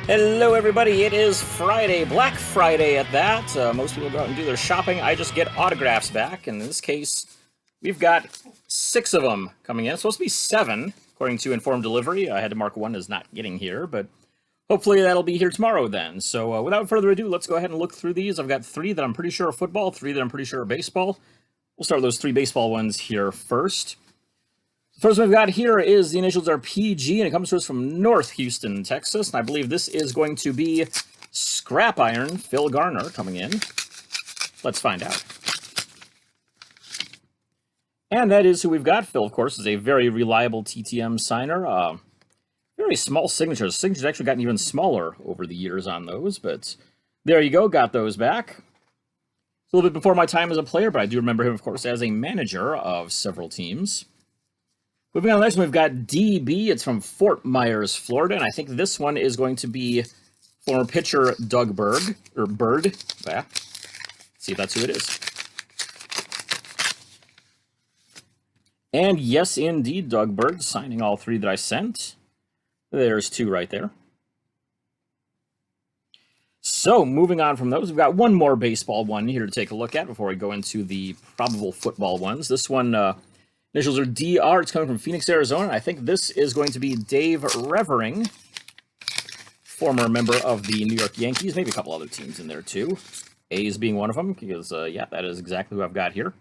Hello, everybody. It is Friday, Black Friday at that. Most people go out and do their shopping. I just get autographs back. And in this case, we've got 6 of them coming in. It's supposed to be 7, according to informed delivery. I had to mark one as not getting here, but hopefully that'll be here tomorrow then. So without further ado, let's go ahead and look through these. I've got 3 that I'm pretty sure are football, 3 that I'm pretty sure are baseball. We'll start with those 3 baseball ones here first. The first one we've got here is the initials are PG, and it comes to us from North Houston, Texas. And I believe this is going to be Scrap Iron Phil Garner coming in. Let's find out. And that is who we've got. Phil, of course, is a very reliable TTM signer. Very small signatures. Signatures actually gotten even smaller over the years on those, but there you go. Got those back. It's a little bit before my time as a player, but I do remember him, of course, as a manager of several teams. Moving on to the next one, we've got DB. It's from Fort Myers, Florida, and I think this one is going to be former pitcher Doug Bird. Yeah. See if that's who it is. And yes, indeed, Doug Bird, signing all 3 that I sent. There's 2 right there. So, moving on from those, we've got one more baseball one here to take a look at before we go into the probable football ones. This one, initials are DR. It's coming from Phoenix, Arizona. I think this is going to be Dave Revering, former member of the New York Yankees. Maybe a couple other teams in there, too. A's being one of them, because, yeah, that is exactly who I've got here.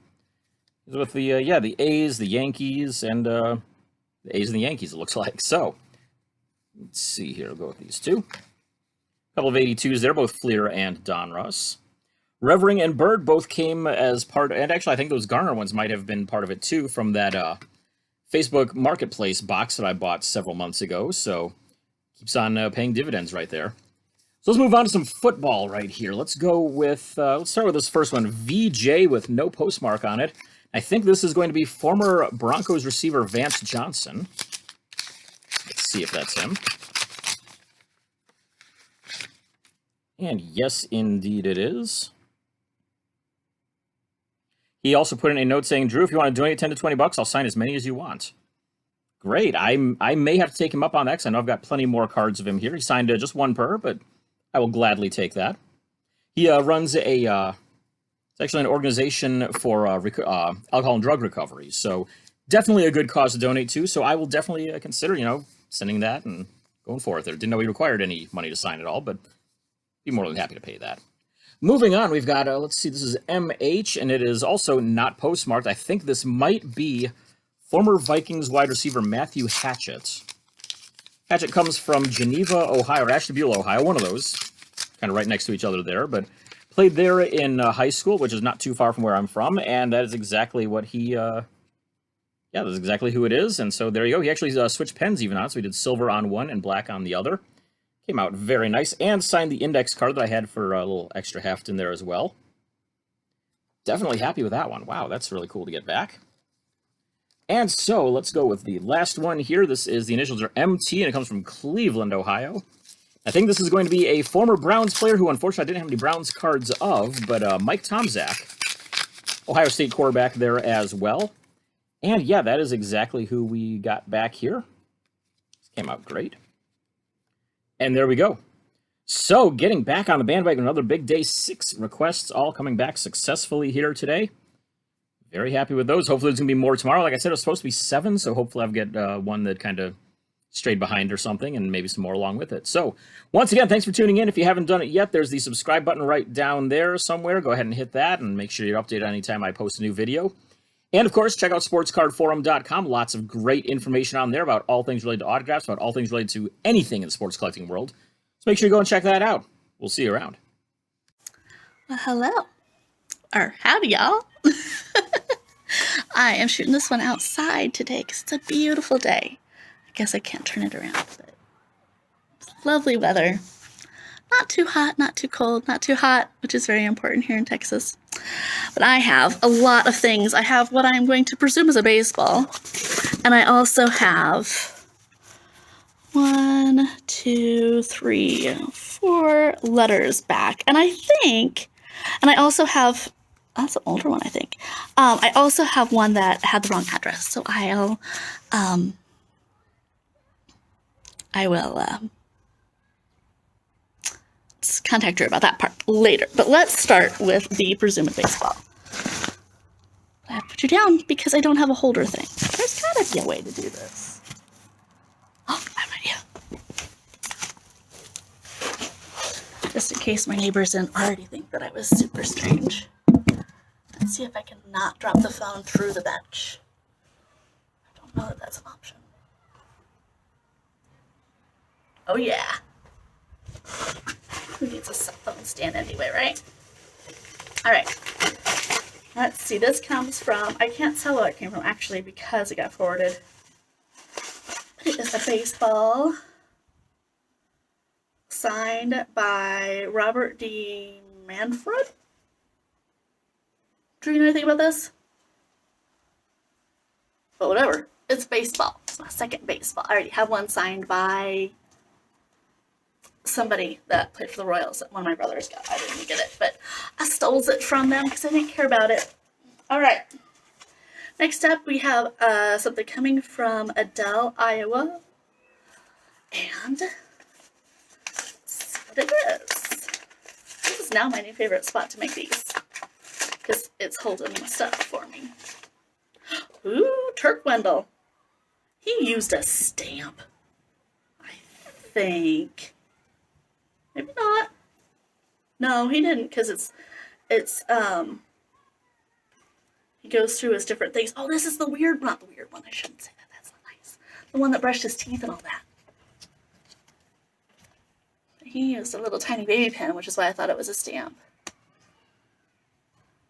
With the, the A's, the Yankees, and the A's and the Yankees, it looks like. So, let's see here. We'll go with these 2. A couple of 82s there, both Fleer and Donruss. Revering and Bird both came as part, and actually I think those Garner ones might have been part of it too, from that Facebook Marketplace box that I bought several months ago, so keeps on paying dividends right there. So let's move on to some football right here. Let's go with, let's start with this first one, VJ with no postmark on it. I think this is going to be former Broncos receiver Vance Johnson. Let's see if that's him. And yes, indeed it is. He also put in a note saying, Drew, if you want to donate 10 to 20 bucks, I'll sign as many as you want. Great. I may have to take him up on that, because I know I've got plenty more cards of him here. He signed just 1 per, but I will gladly take that. He runs it's actually an organization for alcohol and drug recovery, so definitely a good cause to donate to, so I will definitely consider, sending that and going for it there. Didn't know he required any money to sign at all, but be more than happy to pay that. Moving on, we've got, let's see, this is MH, and it is also not postmarked. I think this might be former Vikings wide receiver Matthew Hatchett. Hatchett comes from Geneva, Ohio, or Ashtabula, Ohio, one of those, kind of right next to each other there, but played there in high school, which is not too far from where I'm from, and that is exactly what he, that's exactly who it is, and so there you go. He actually switched pens even on, so he did silver on one and black on the other. Came out very nice, and signed the index card that I had for a little extra heft in there as well. Definitely happy with that one. Wow, that's really cool to get back. And so, let's go with the last one here. This is, the initials are MT, and it comes from Cleveland, Ohio. I think this is going to be a former Browns player who, unfortunately, I didn't have any Browns cards of, but Mike Tomczak, Ohio State quarterback there as well. And yeah, that is exactly who we got back here. This came out great. And there we go. So, getting back on the bandwagon, another big day, 6 requests all coming back successfully here today. Very happy with those. Hopefully there's going to be more tomorrow. Like I said, it was supposed to be 7, so hopefully I'll get one that kind of strayed behind or something, and maybe some more along with it. So, once again, thanks for tuning in. If you haven't done it yet, there's the subscribe button right down there somewhere. Go ahead and hit that, and make sure you're updated anytime I post a new video. And, of course, check out sportscardforum.com. Lots of great information on there about all things related to autographs, about all things related to anything in the sports collecting world. So make sure you go and check that out. We'll see you around. Well, hello. Or howdy, y'all. I am shooting this one outside today because it's a beautiful day. I guess I can't turn it around, but it's lovely weather. Not too hot, not too cold, not too hot, which is very important here in Texas. But I have a lot of things. I have what I'm going to presume is a baseball. And I also have 1, 2, 3, 4 letters back. And I think, and I also have, that's an older one, I think. I also have one that had the wrong address. So I will contact her about that part later. But let's start with the presumed baseball. I put you down because I don't have a holder thing. There's gotta be a way to do this. Oh, I have an idea. Just in case my neighbors didn't already think that I was super strange. Let's see if I can not drop the phone through the bench. I don't know that that's an option. Oh yeah. Who needs a cell phone stand anyway, right? All right. Let's see. This comes from, I can't tell where it came from actually because it got forwarded. It is a baseball signed by Robert D. Manfred. Do you know anything about this? But whatever. It's baseball. It's my second baseball. I already have one signed by somebody that played for the Royals that one of my brothers got. I didn't get it, but I stole it from them because I didn't care about it. All right. Next up, we have something coming from Adele, Iowa. And let's see what it is. This is now my new favorite spot to make these because it's holding my stuff for me. Ooh, Turk Wendell. He used a stamp, I think. Maybe not. No, he didn't, because he goes through his different things. Oh, this is the weird, not the weird one. I shouldn't say that. That's not nice. The one that brushed his teeth and all that. He used a little tiny baby pen, which is why I thought it was a stamp.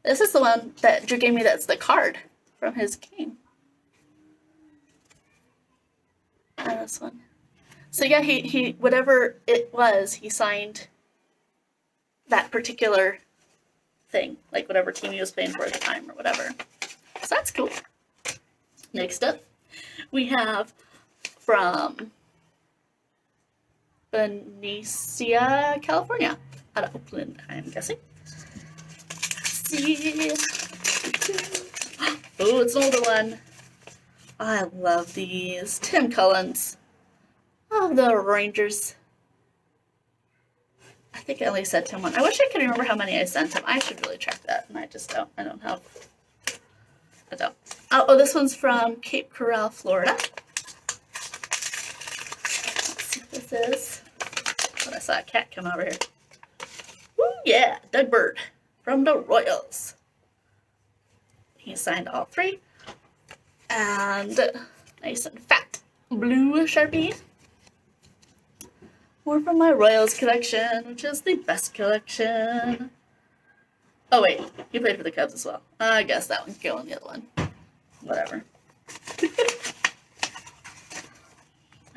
This is the one that Drew gave me. That's the card from his game. And this one. So yeah, he whatever it was, he signed that particular thing, like whatever team he was playing for at the time or whatever. So that's cool. Next up, we have from Benicia, California, out of Oakland, I'm guessing. Let's see. Oh, it's an older one. I love these. Tim Cullens of the Rangers. I think I only sent him one. I wish I could remember how many I sent him. I should really check that, and I just don't. I don't have. I don't. Oh, this one's from Cape Coral, Florida. Let's see what this is. Oh, I saw a cat come over here. Woo, yeah, Doug Bird from the Royals. He signed all three. And nice and fat blue Sharpie. More from my Royals collection, which is the best collection. Oh wait, he played for the Cubs as well. I guess that one can go on the other one. Whatever.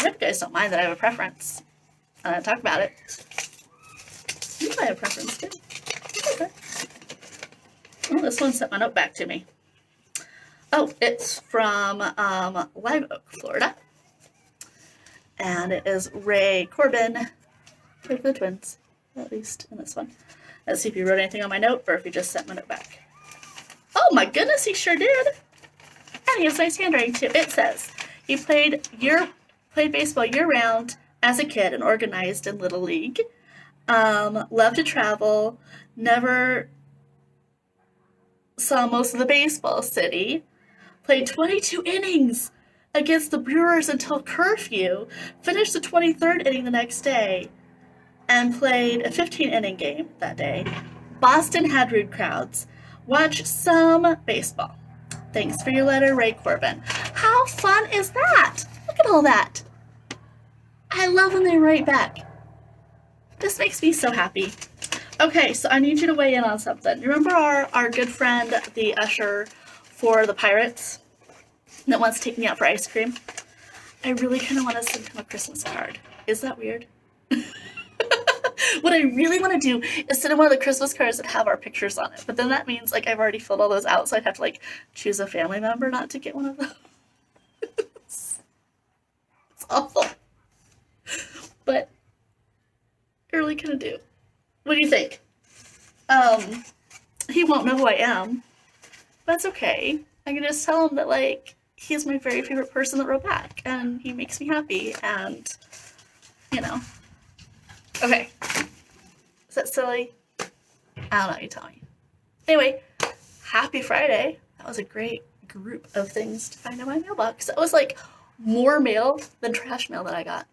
I hope you guys don't mind that I have a preference. And I talk about it. You might have a preference too. Okay. Well, this one sent my note back to me. Oh, it's from Live Oak, Florida. And it is Ray Corbin. Played for the Twins, at least in this one. Let's see if you wrote anything on my note or if you just sent my note back. Oh my goodness, he sure did. And he has nice handwriting too. It says, he played baseball year-round as a kid and organized in Little League. Loved to travel. Never saw most of the baseball city. Played 22 innings against the Brewers until curfew, finished the 23rd inning the next day, and played a 15-inning game that day. Boston had rude crowds. Watch some baseball. Thanks for your letter, Ray Corbin. How fun is that? Look at all that. I love when they write back. This makes me so happy. Okay, so I need you to weigh in on something. Remember our good friend, the usher for the Pirates, that wants to take me out for ice cream? I really kind of want to send him a Christmas card. Is that weird? What I really want to do is send him one of the Christmas cards that have our pictures on it. But then that means, like, I've already filled all those out, so I'd have to, like, choose a family member not to get one of those. It's awful. But I really kind of do. What do you think? He won't know who I am. That's okay. I can just tell him that, like, he's my very favorite person that wrote back, and he makes me happy, and, you know. Okay. Is that silly? I don't know, you tell me. Anyway, happy Friday. That was a great group of things to find in my mailbox. That was like more mail than trash mail that I got.